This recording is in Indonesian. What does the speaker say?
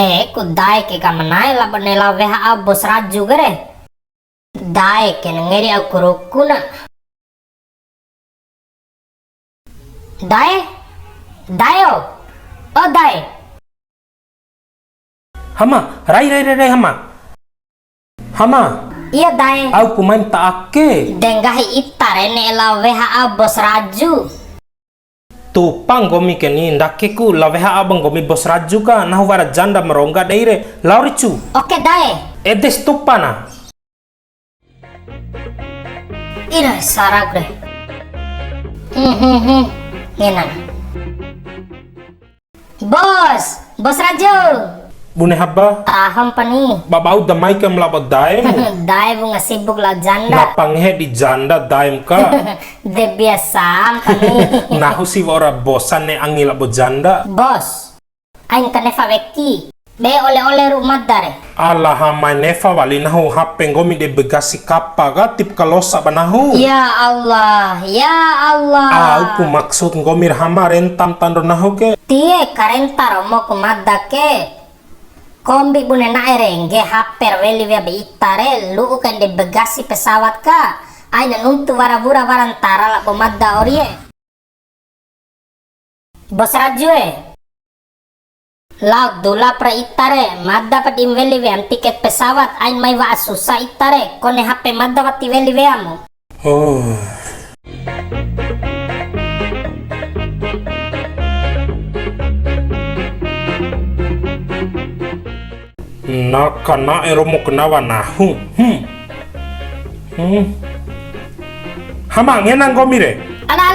Be ku dai ke kamanai la banela veha Bos Raju gere. Dai ke ngeri aku rukuna. Dai? Dayo. Oh dai. Hama, rai hama. Hama. Iya dai. Au kumain tak ake. Denggahi itare ne la veha Bos Raju. Tupang gomi keni ndake ku la veha abang gomi Bos Raju ka nahu wara janda merongga deire lauricu. Oke dai. Edes tupana. Ira sarag re. Ngena. Bos Raju. Bune haba. Aham pani. Babau damai ke melabot daim. Dai bunga sibuk la janda. Napanghe di janda daim ka. De biasa pani. Nahu si wara bosan ne angi labot janda. Bos. Aing kanefa weki. Be oleh-oleh rumah dare. Allah hamai nefa wali nahu hapeng gomi de begasi kapa ga tip kalosa banahu. Ya Allah, ya Allah. Aku maksud ngomir hama rentam tando nahu ke. Tie karentar mo kumadda ke. Kombi bune na erengge haper weli via beitare lu kan de begasi pesawat ka. Aina nuntu warabura warantara la pemadda orie. Bos Raju Laut dula pra itare madda pat imveli veam tiket pesawat ain mai wa susah itare kone HP madda pati veli veamu. Oh. Nakana eromo kenawa nahu. Hama ngenang gomire. Ala